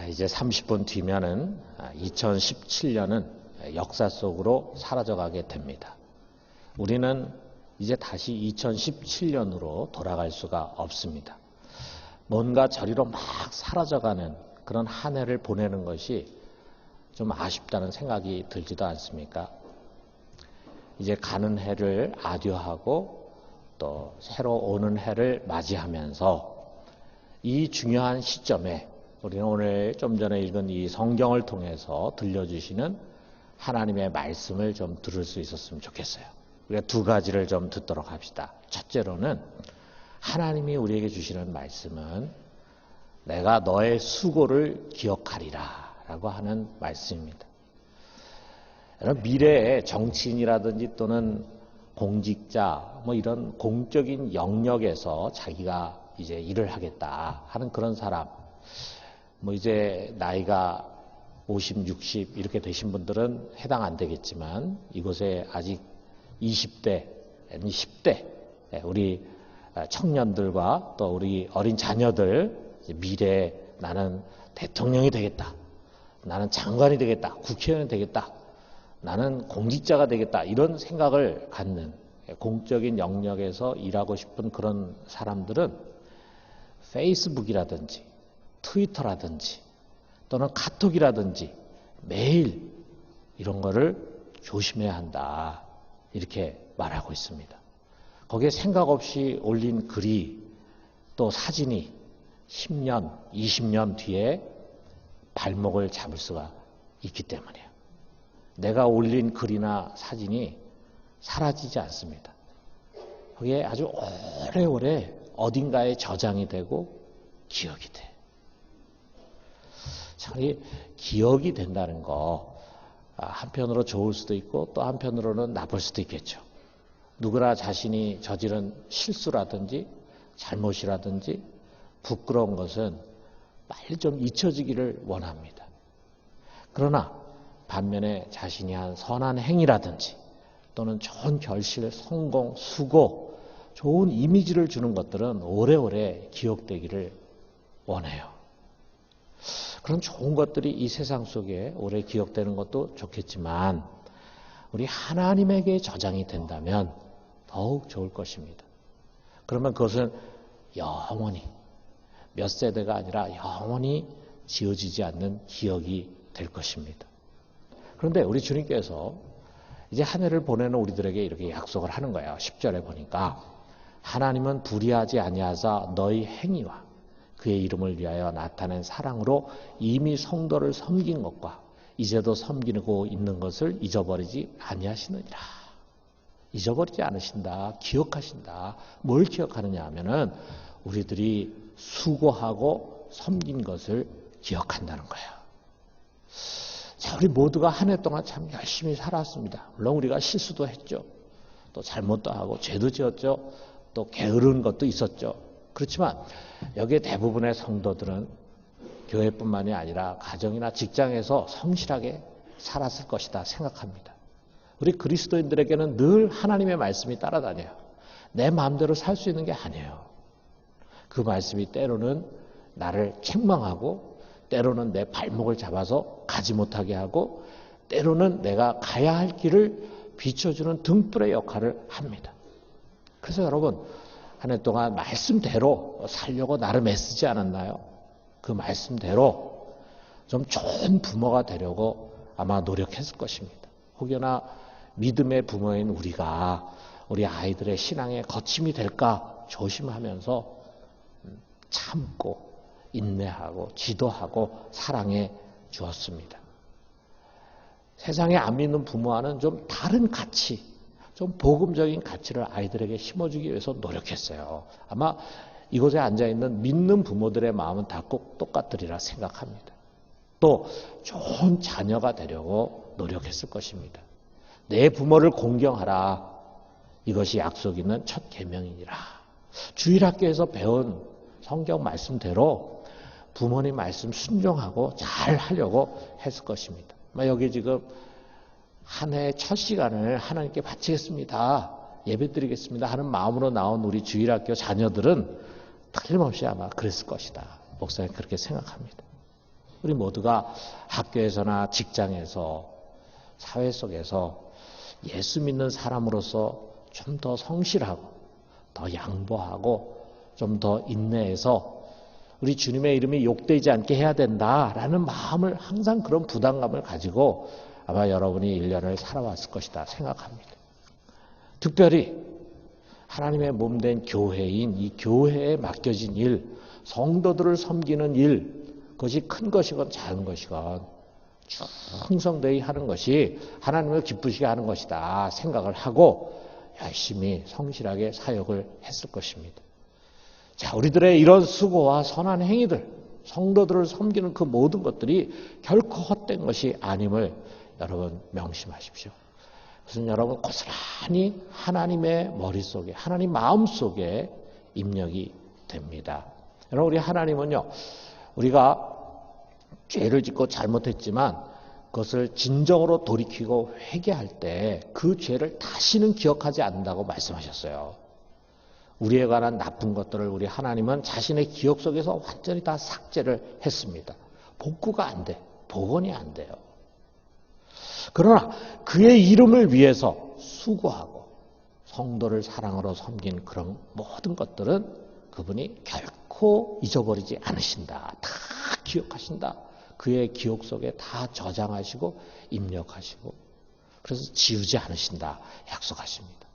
이제 30분 뒤면은 2017년은 역사 속으로 사라져가게 됩니다. 우리는 이제 다시 2017년으로 돌아갈 수가 없습니다. 뭔가 저리로 막 사라져가는 그런 한 해를 보내는 것이 좀 아쉽다는 생각이 들지도 않습니까? 이제 가는 해를 아듀하고 또 새로 오는 해를 맞이하면서 이 중요한 시점에 우리는 오늘 좀 전에 읽은 이 성경을 통해서 들려주시는 하나님의 말씀을 좀 들을 수 있었으면 좋겠어요. 우리가 두 가지를 좀 듣도록 합시다. 첫째로는 하나님이 우리에게 주시는 말씀은 내가 너의 수고를 기억하리라 라고 하는 말씀입니다. 미래에 정치인이라든지 또는 공직자 뭐 이런 공적인 영역에서 자기가 이제 일을 하겠다 하는 그런 사람, 뭐 이제 나이가 50, 60 이렇게 되신 분들은 해당 안 되겠지만 이곳에 아직 20대, 10대 우리 청년들과 또 우리 어린 자녀들 미래에 나는 대통령이 되겠다, 나는 장관이 되겠다, 국회의원이 되겠다, 나는 공직자가 되겠다 이런 생각을 갖는 공적인 영역에서 일하고 싶은 그런 사람들은 페이스북이라든지 트위터라든지 또는 카톡이라든지 매일 이런 거를 조심해야 한다 이렇게 말하고 있습니다. 거기에 생각 없이 올린 글이 또 사진이 10년, 20년 뒤에 발목을 잡을 수가 있기 때문이에요. 내가 올린 글이나 사진이 사라지지 않습니다. 그게 아주 오래오래 어딘가에 저장이 되고 기억이 돼. 참, 이 기억이 된다는 거 한편으로 좋을 수도 있고 또 한편으로는 나쁠 수도 있겠죠. 누구나 자신이 저지른 실수라든지 잘못이라든지 부끄러운 것은 빨리 좀 잊혀지기를 원합니다. 그러나 반면에 자신이 한 선한 행위라든지 또는 좋은 결실, 성공, 수고, 좋은 이미지를 주는 것들은 오래오래 기억되기를 원해요. 그런 좋은 것들이 이 세상 속에 오래 기억되는 것도 좋겠지만 우리 하나님에게 저장이 된다면 더욱 좋을 것입니다. 그러면 그것은 영원히 몇 세대가 아니라 영원히 지워지지 않는 기억이 될 것입니다. 그런데 우리 주님께서 이제 한 해를 보내는 우리들에게 이렇게 약속을 하는 거예요. 10절에 보니까 하나님은 불의하지 아니하사 너희 행위와 그의 이름을 위하여 나타낸 사랑으로 이미 성도를 섬긴 것과 이제도 섬기고 있는 것을 잊어버리지 아니하시느니라. 잊어버리지 않으신다. 기억하신다. 뭘 기억하느냐 하면은 우리들이 수고하고 섬긴 것을 기억한다는 거예요. 자, 우리 모두가 한 해 동안 참 열심히 살았습니다. 물론 우리가 실수도 했죠. 또 잘못도 하고 죄도 지었죠. 또 게으른 것도 있었죠. 그렇지만 여기에 대부분의 성도들은 교회뿐만이 아니라 가정이나 직장에서 성실하게 살았을 것이다 생각합니다. 우리 그리스도인들에게는 늘 하나님의 말씀이 따라다녀요. 내 마음대로 살 수 있는 게 아니에요. 그 말씀이 때로는 나를 책망하고 때로는 내 발목을 잡아서 가지 못하게 하고 때로는 내가 가야 할 길을 비춰주는 등불의 역할을 합니다. 그래서 여러분 한 해 동안 말씀대로 살려고 나름 애쓰지 않았나요? 그 말씀대로 좀 좋은 부모가 되려고 아마 노력했을 것입니다. 혹여나 믿음의 부모인 우리가 우리 아이들의 신앙에 거침이 될까 조심하면서 참고 인내하고 지도하고 사랑해 주었습니다. 세상에 안 믿는 부모와는 좀 다른 가치, 좀 복음적인 가치를 아이들에게 심어주기 위해서 노력했어요. 아마 이곳에 앉아있는 믿는 부모들의 마음은 다 꼭 똑같으리라 생각합니다. 또 좋은 자녀가 되려고 노력했을 것입니다. 내 부모를 공경하라. 이것이 약속 있는 첫 계명이니라. 주일학교에서 배운 성경 말씀대로 부모님 말씀 순종하고 잘 하려고 했을 것입니다. 여기 지금 한 해의 첫 시간을 하나님께 바치겠습니다. 예배드리겠습니다 하는 마음으로 나온 우리 주일학교 자녀들은 틀림없이 아마 그랬을 것이다. 목사님 그렇게 생각합니다. 우리 모두가 학교에서나 직장에서 사회 속에서 예수 믿는 사람으로서 좀 더 성실하고 더 양보하고 좀 더 인내해서 우리 주님의 이름이 욕되지 않게 해야 된다라는 마음을 항상 그런 부담감을 가지고 아마 여러분이 1년을 살아왔을 것이다 생각합니다. 특별히 하나님의 몸된 교회인 이 교회에 맡겨진 일, 성도들을 섬기는 일, 그것이 큰 것이건 작은 것이건 충성되이 하는 것이 하나님을 기쁘시게 하는 것이다 생각을 하고 열심히 성실하게 사역을 했을 것입니다. 자, 우리들의 이런 수고와 선한 행위들, 성도들을 섬기는 그 모든 것들이 결코 헛된 것이 아님을 여러분 명심하십시오. 그래서 여러분 고스란히 하나님의 머릿속에, 하나님 마음속에 입력이 됩니다. 여러분 우리 하나님은요, 우리가 죄를 짓고 잘못했지만 그것을 진정으로 돌이키고 회개할 때 그 죄를 다시는 기억하지 않는다고 말씀하셨어요. 우리에 관한 나쁜 것들을 우리 하나님은 자신의 기억 속에서 완전히 다 삭제를 했습니다. 복구가 안 돼. 복원이 안 돼요. 그러나 그의 이름을 위해서 수고하고 성도를 사랑으로 섬긴 그런 모든 것들은 그분이 결코 잊어버리지 않으신다. 다 기억하신다. 그의 기억 속에 다 저장하시고 입력하시고 그래서 지우지 않으신다. 약속하십니다.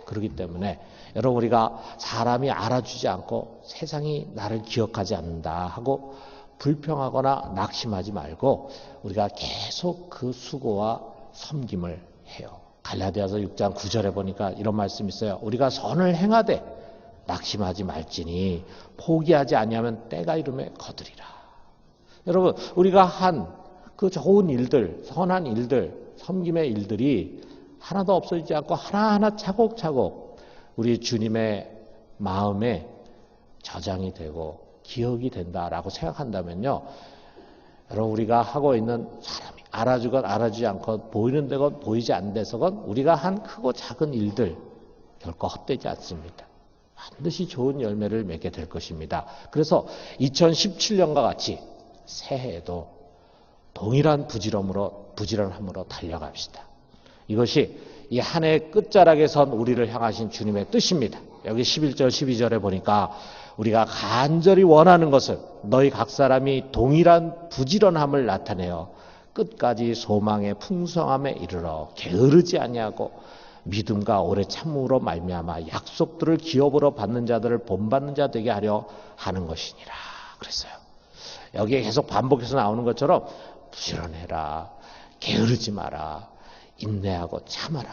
그렇기 때문에 여러분 우리가 사람이 알아주지 않고 세상이 나를 기억하지 않는다 하고 불평하거나 낙심하지 말고 우리가 계속 그 수고와 섬김을 해요. 갈라디아서 6장 9절에 보니까 이런 말씀이 있어요. 우리가 선을 행하되 낙심하지 말지니 포기하지 아니하면 때가 이르매 거두리라. 여러분 우리가 한 그 좋은 일들, 선한 일들, 섬김의 일들이 하나도 없어지지 않고 하나하나 차곡차곡 우리 주님의 마음에 저장이 되고 기억이 된다라고 생각한다면요. 여러분 우리가 하고 있는 사람이 알아주건 알아주지 않건 보이는 데건 보이지 않는 데서건 우리가 한 크고 작은 일들 결코 헛되지 않습니다. 반드시 좋은 열매를 맺게 될 것입니다. 그래서 2017년과 같이 새해에도 동일한 부지런함으로 달려갑시다. 이것이 이 한 해의 끝자락에 선 우리를 향하신 주님의 뜻입니다. 여기 11절 12절에 보니까 우리가 간절히 원하는 것을 너희 각 사람이 동일한 부지런함을 나타내어 끝까지 소망의 풍성함에 이르러 게으르지 아니하고 믿음과 오래 참음으로 말미암아 약속들을 기업으로 받는 자들을 본받는 자 되게 하려 하는 것이니라 그랬어요. 여기에 계속 반복해서 나오는 것처럼 부지런해라, 게으르지 마라, 인내하고 참아라.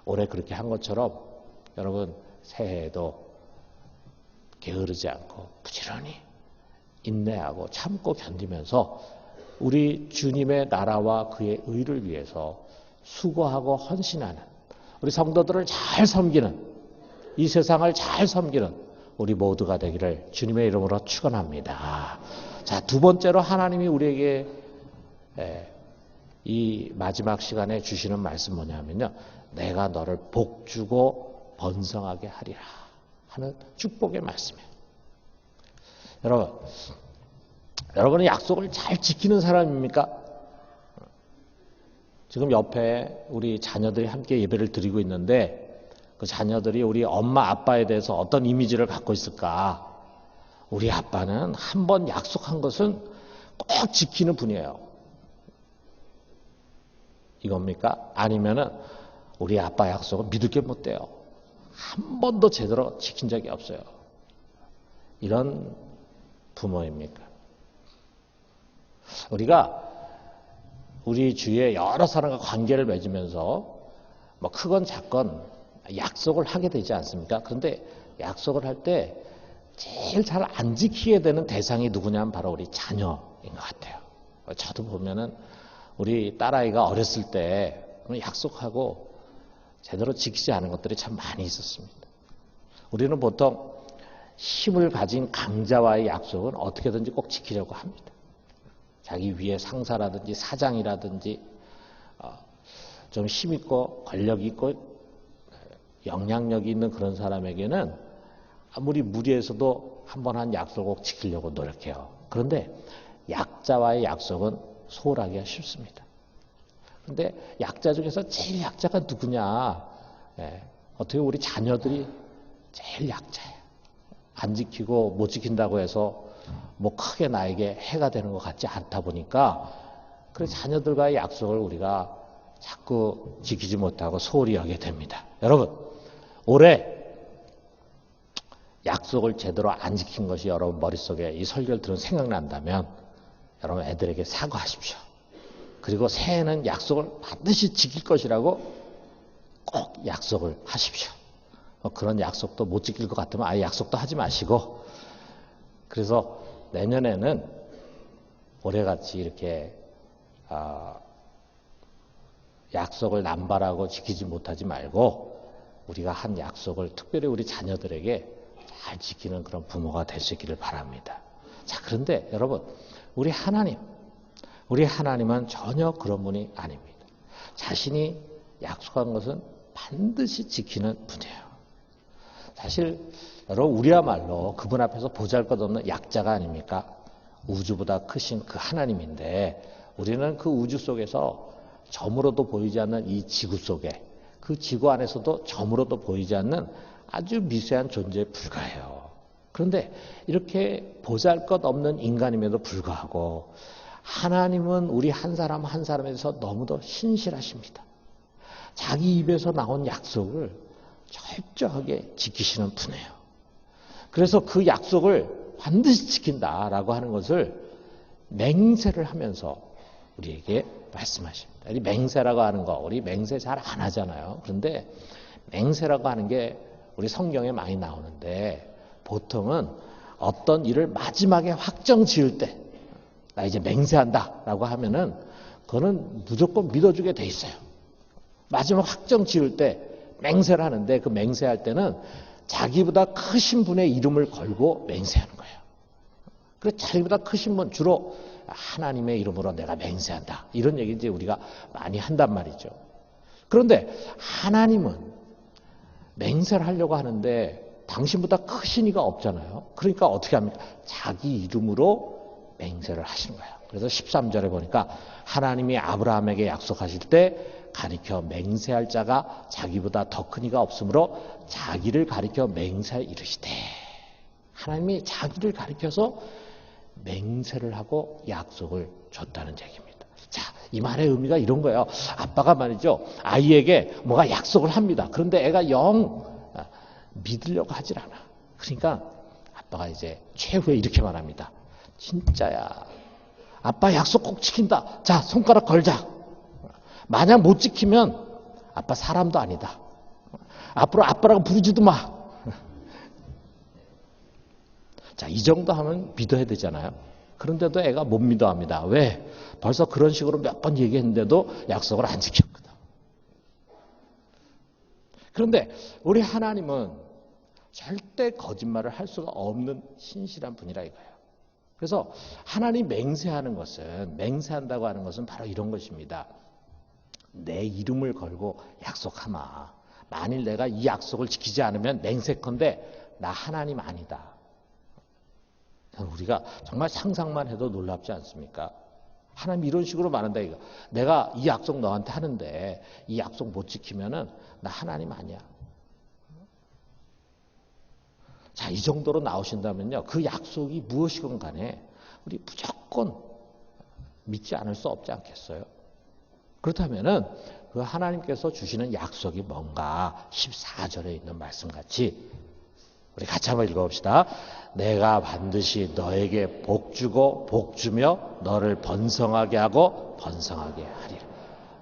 올해 그렇게 한 것처럼 여러분 새해에도 게으르지 않고 부지런히 인내하고 참고 견디면서 우리 주님의 나라와 그의 의를 위해서 수고하고 헌신하는 우리 성도들을 잘 섬기는 이 세상을 잘 섬기는 우리 모두가 되기를 주님의 이름으로 축원합니다. 자, 두 번째로 하나님이 우리에게 이 마지막 시간에 주시는 말씀 뭐냐면요. 내가 너를 복주고 번성하게 하리라 하는 축복의 말씀이에요. 여러분은 약속을 잘 지키는 사람입니까? 지금 옆에 우리 자녀들이 함께 예배를 드리고 있는데 그 자녀들이 우리 엄마 아빠에 대해서 어떤 이미지를 갖고 있을까? 우리 아빠는 한 번 약속한 것은 꼭 지키는 분이에요. 이겁니까? 아니면은 우리 아빠 약속은 믿을 게 못 돼요. 한 번도 제대로 지킨 적이 없어요. 이런 부모입니까? 우리가 우리 주위에 여러 사람과 관계를 맺으면서 뭐 크건 작건 약속을 하게 되지 않습니까? 그런데 약속을 할 때 제일 잘 안 지키게 되는 대상이 누구냐면 바로 우리 자녀인 것 같아요. 저도 보면은 우리 딸아이가 어렸을 때 약속하고 제대로 지키지 않은 것들이 참 많이 있었습니다. 우리는 보통 힘을 가진 강자와의 약속은 어떻게든지 꼭 지키려고 합니다. 자기 위에 상사라든지 사장이라든지 좀 힘있고 권력 있고 영향력이 있는 그런 사람에게는 아무리 무리해서도 한 번 한 약속을 꼭 지키려고 노력해요. 그런데 약자와의 약속은 소홀하기가 쉽습니다. 근데 약자 중에서 제일 약자가 누구냐? 어떻게 우리 자녀들이 제일 약자예요. 안 지키고 못 지킨다고 해서 뭐 크게 나에게 해가 되는 것 같지 않다 보니까 그래서 자녀들과의 약속을 우리가 자꾸 지키지 못하고 소홀히 하게 됩니다. 여러분, 올해 약속을 제대로 안 지킨 것이 여러분 머릿속에 이 설교를 들은 생각난다면 여러분 애들에게 사과하십시오. 그리고 새해에는 약속을 반드시 지킬 것이라고 꼭 약속을 하십시오. 그런 약속도 못 지킬 것 같으면 아예 약속도 하지 마시고, 그래서 내년에는 올해같이 이렇게 약속을 남발하고 지키지 못하지 말고 우리가 한 약속을 특별히 우리 자녀들에게 잘 지키는 그런 부모가 될 수 있기를 바랍니다. 자, 그런데 여러분, 우리 하나님은 전혀 그런 분이 아닙니다. 자신이 약속한 것은 반드시 지키는 분이에요. 사실 여러분, 우리야말로 그분 앞에서 보잘것없는 약자가 아닙니까? 우주보다 크신 그 하나님인데 우리는 그 우주 속에서 점으로도 보이지 않는 이 지구 속에, 그 지구 안에서도 점으로도 보이지 않는 아주 미세한 존재에 불과해요. 그런데 이렇게 보잘것없는 인간임에도 불구하고 하나님은 우리 한 사람 한 사람에 대해서 너무도 신실하십니다. 자기 입에서 나온 약속을 철저하게 지키시는 분이에요. 그래서 그 약속을 반드시 지킨다라고 하는 것을 맹세를 하면서 우리에게 말씀하십니다. 이 맹세라고 하는 거, 우리 맹세 잘 안 하잖아요. 그런데 맹세라고 하는 게 우리 성경에 많이 나오는데 보통은 어떤 일을 마지막에 확정 지을 때 나 이제 맹세한다 라고 하면은 그거는 무조건 믿어주게 돼 있어요. 마지막 확정 지을 때 맹세를 하는데 그 맹세할 때는 자기보다 크신 분의 이름을 걸고 맹세하는 거예요. 그래서 자기보다 크신 분, 주로 하나님의 이름으로 내가 맹세한다, 이런 얘기 이제 우리가 많이 한단 말이죠. 그런데 하나님은 맹세를 하려고 하는데 당신보다 크신 이가 없잖아요. 그러니까 어떻게 합니까? 자기 이름으로 맹세를 하시는 거예요. 그래서 13절에 보니까 하나님이 아브라함에게 약속하실 때 가리켜 맹세할 자가 자기보다 더 큰 이가 없으므로 자기를 가리켜 맹세에 이르시되, 하나님이 자기를 가리켜서 맹세를 하고 약속을 줬다는 얘기입니다. 자, 이 말의 의미가 이런 거예요. 아빠가 말이죠, 아이에게 뭐가 약속을 합니다. 그런데 애가 영 믿으려고 하질 않아. 그러니까 아빠가 이제 최후에 이렇게 말합니다. 진짜야, 아빠 약속 꼭 지킨다. 자, 손가락 걸자. 만약 못 지키면 아빠 사람도 아니다. 앞으로 아빠라고 부르지도 마. 자, 이 정도 하면 믿어야 되잖아요. 그런데도 애가 못 믿어 합니다. 왜? 벌써 그런 식으로 몇 번 얘기했는데도 약속을 안 지켰거든. 그런데 우리 하나님은 절대 거짓말을 할 수가 없는 신실한 분이라 이거예요. 그래서 하나님 맹세한다고 하는 것은 바로 이런 것입니다. 내 이름을 걸고 약속하마. 만일 내가 이 약속을 지키지 않으면 맹세컨대 나 하나님 아니다. 우리가 정말 상상만 해도 놀랍지 않습니까? 하나님 이런 식으로 말한다 이거. 내가 이 약속 너한테 하는데 이 약속 못 지키면은 나 하나님 아니야. 자, 이 정도로 나오신다면요, 그 약속이 무엇이건 간에 우리 무조건 믿지 않을 수 없지 않겠어요? 그렇다면은 그 하나님께서 주시는 약속이 뭔가 14절에 있는 말씀같이 우리 같이 한번 읽어봅시다. 내가 반드시 너에게 복 주고 복 주며 너를 번성하게 하고 번성하게 하리라.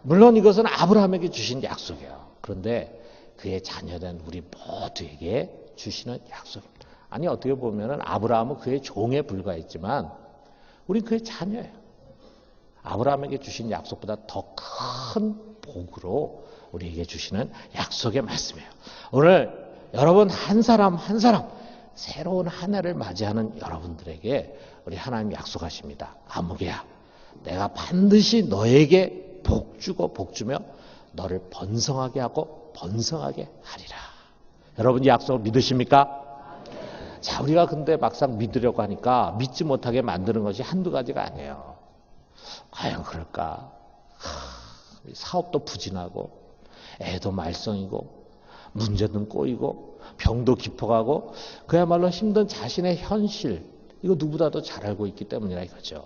물론 이것은 아브라함에게 주신 약속이에요. 그런데 그의 자녀된 우리 모두에게 주시는 약속입니다. 아니, 어떻게 보면은 아브라함은 그의 종에 불과했지만 우리 그의 자녀예요. 아브라함에게 주신 약속보다 더 큰 복으로 우리에게 주시는 약속의 말씀이에요. 오늘 여러분 한 사람 한 사람 새로운 한 해를 맞이하는 여러분들에게 우리 하나님 약속하십니다. 아무개야, 내가 반드시 너에게 복 주고 복 주며 너를 번성하게 하고 번성하게 하리라. 여러분 이 약속을 믿으십니까? 자, 우리가 근데 막상 믿으려고 하니까 믿지 못하게 만드는 것이 한두 가지가 아니에요. 과연 그럴까? 사업도 부진하고 애도 말썽이고 문제는 꼬이고 병도 깊어가고 그야말로 힘든 자신의 현실, 이거 누구보다도 잘 알고 있기 때문이라 이거죠.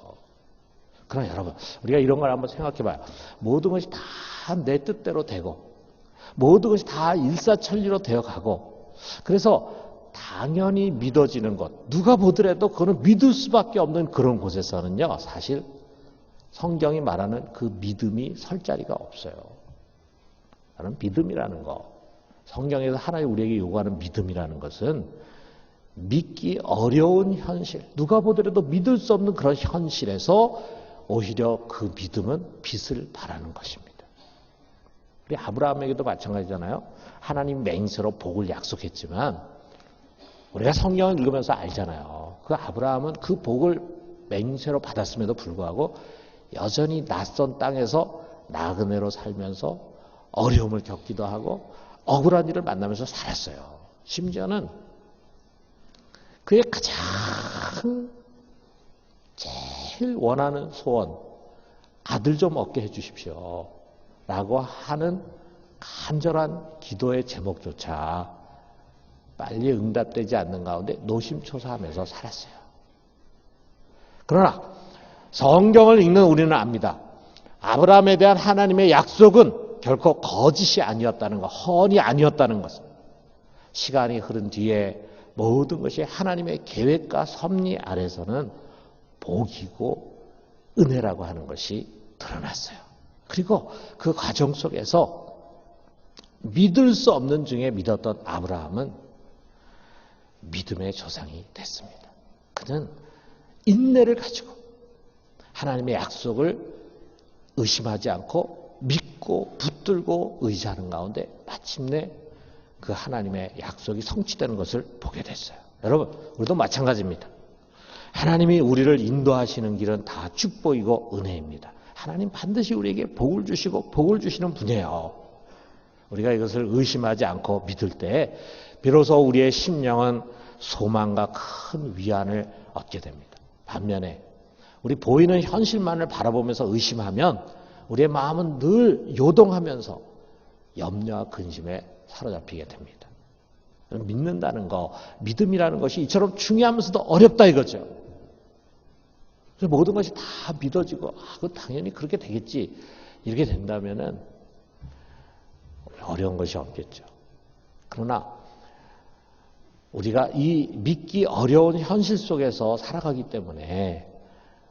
그러나 여러분, 우리가 이런 걸 한번 생각해 봐요. 모든 것이 다 내 뜻대로 되고 모든 것이 다 일사천리로 되어가고, 그래서 당연히 믿어지는 것, 누가 보더라도 그거는 믿을 수밖에 없는 그런 곳에서는요, 사실 성경이 말하는 그 믿음이 설 자리가 없어요. 나는 믿음이라는 거, 성경에서 하나님 우리에게 요구하는 믿음이라는 것은 믿기 어려운 현실, 누가 보더라도 믿을 수 없는 그런 현실에서 오히려 그 믿음은 빛을 발하는 것입니다. 우리 아브라함에게도 마찬가지잖아요. 하나님 맹세로 복을 약속했지만 우리가 성경을 읽으면서 알잖아요. 그 아브라함은 그 복을 맹세로 받았음에도 불구하고 여전히 낯선 땅에서 나그네로 살면서 어려움을 겪기도 하고 억울한 일을 만나면서 살았어요. 심지어는 그의 가장 제일 원하는 소원, 아들 좀 얻게 해주십시오 라고 하는 간절한 기도의 제목조차 빨리 응답되지 않는 가운데 노심초사하면서 살았어요. 그러나 성경을 읽는 우리는 압니다. 아브라함에 대한 하나님의 약속은 결코 거짓이 아니었다는 것, 허언이 아니었다는 것을. 시간이 흐른 뒤에 모든 것이 하나님의 계획과 섭리 아래서는 복이고 은혜라고 하는 것이 드러났어요. 그리고 그 과정 속에서 믿을 수 없는 중에 믿었던 아브라함은 믿음의 조상이 됐습니다. 그는 인내를 가지고 하나님의 약속을 의심하지 않고 믿고 붙들고 의지하는 가운데 마침내 그 하나님의 약속이 성취되는 것을 보게 됐어요. 여러분, 우리도 마찬가지입니다. 하나님이 우리를 인도하시는 길은 다 축복이고 은혜입니다. 하나님 반드시 우리에게 복을 주시고 복을 주시는 분이에요. 우리가 이것을 의심하지 않고 믿을 때 비로소 우리의 심령은 소망과 큰 위안을 얻게 됩니다. 반면에 우리 보이는 현실만을 바라보면서 의심하면 우리의 마음은 늘 요동하면서 염려와 근심에 사로잡히게 됩니다. 믿는다는 거, 믿음이라는 것이 이처럼 중요하면서도 어렵다 이거죠. 그래서 모든 것이 다 믿어지고 그 당연히 그렇게 되겠지 이렇게 된다면은 어려운 것이 없겠죠. 그러나 우리가 이 믿기 어려운 현실 속에서 살아가기 때문에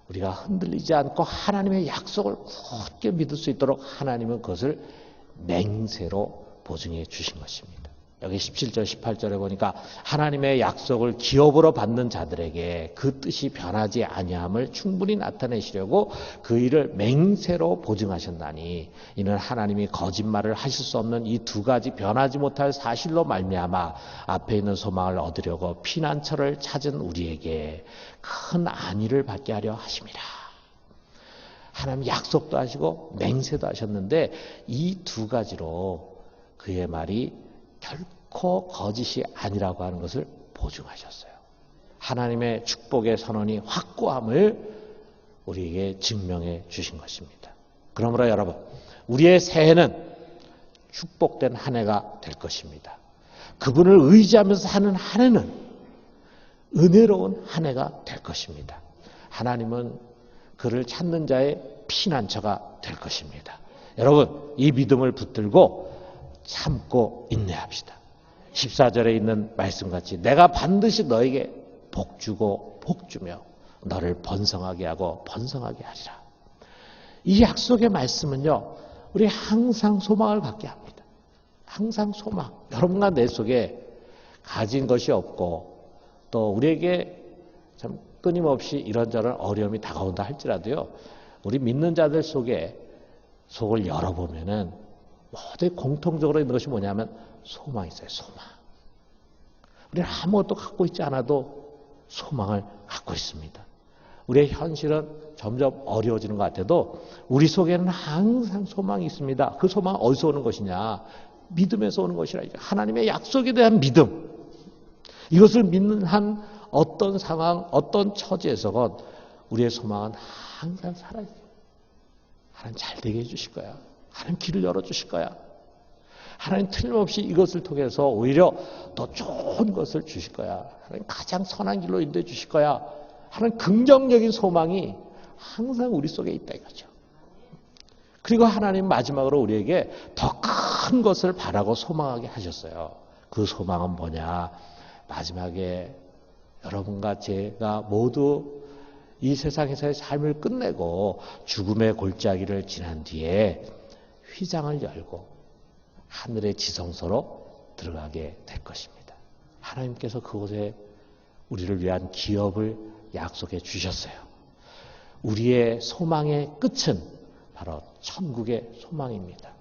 우리가 흔들리지 않고 하나님의 약속을 굳게 믿을 수 있도록 하나님은 그것을 맹세로 보증해 주신 것입니다. 여기 17절 18절에 보니까 하나님의 약속을 기업으로 받는 자들에게 그 뜻이 변하지 아니함을 충분히 나타내시려고 그 일을 맹세로 보증하셨나니 이는 하나님이 거짓말을 하실 수 없는 이 두 가지 변하지 못할 사실로 말미암아 앞에 있는 소망을 얻으려고 피난처를 찾은 우리에게 큰 안위를 받게 하려 하심이라. 하나님 약속도 하시고 맹세도 하셨는데 이 두 가지로 그의 말이 결코 거짓이 아니라고 하는 것을 보증하셨어요. 하나님의 축복의 선언이 확고함을 우리에게 증명해 주신 것입니다. 그러므로 여러분, 우리의 새해는 축복된 한 해가 될 것입니다. 그분을 의지하면서 사는 한 해는 은혜로운 한 해가 될 것입니다. 하나님은 그를 찾는 자의 피난처가 될 것입니다. 여러분, 이 믿음을 붙들고 참고 인내합시다. 14절에 있는 말씀같이 내가 반드시 너에게 복주고 복주며 너를 번성하게 하고 번성하게 하리라. 이 약속의 말씀은요, 우리 항상 소망을 갖게 합니다. 항상 소망. 여러분과 내 속에 가진 것이 없고 또 우리에게 참 끊임없이 이런저런 어려움이 다가온다 할지라도요, 우리 믿는 자들 속에 속을 열어보면은 모두 공통적으로 있는 것이 뭐냐면 소망이 있어요. 소망. 우리는 아무것도 갖고 있지 않아도 소망을 갖고 있습니다. 우리의 현실은 점점 어려워지는 것 같아도 우리 속에는 항상 소망이 있습니다. 그 소망은 어디서 오는 것이냐? 믿음에서 오는 것이라. 하나님의 약속에 대한 믿음. 이것을 믿는 한 어떤 상황, 어떤 처지에서건 우리의 소망은 항상 살아있어요. 하나님 잘 되게 해주실 거야. 하나님 길을 열어주실 거야. 하나님 틀림없이 이것을 통해서 오히려 더 좋은 것을 주실 거야. 하나님 가장 선한 길로 인도해 주실 거야. 하나님 긍정적인 소망이 항상 우리 속에 있다 이거죠. 그리고 하나님 마지막으로 우리에게 더 큰 것을 바라고 소망하게 하셨어요. 그 소망은 뭐냐? 마지막에 여러분과 제가 모두 이 세상에서의 삶을 끝내고 죽음의 골짜기를 지난 뒤에 휘장을 열고 하늘의 지성소로 들어가게 될 것입니다. 하나님께서 그곳에 우리를 위한 기업을 약속해 주셨어요. 우리의 소망의 끝은 바로 천국의 소망입니다.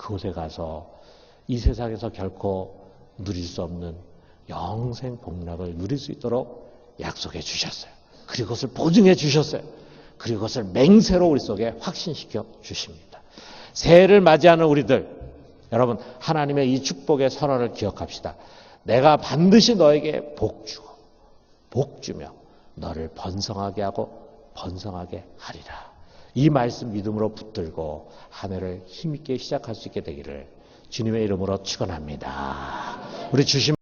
그곳에 가서 이 세상에서 결코 누릴 수 없는 영생 복락을 누릴 수 있도록 약속해 주셨어요. 그리고 그것을 보증해 주셨어요. 그리고 그것을 맹세로 우리 속에 확신시켜 주십니다. 새해를 맞이하는 우리들, 여러분 하나님의 이 축복의 선언을 기억합시다. 내가 반드시 너에게 복 주고 복 주며 너를 번성하게 하고 번성하게 하리라. 이 말씀 믿음으로 붙들고 한 해를 힘있게 시작할 수 있게 되기를 주님의 이름으로 축원합니다. 우리 주신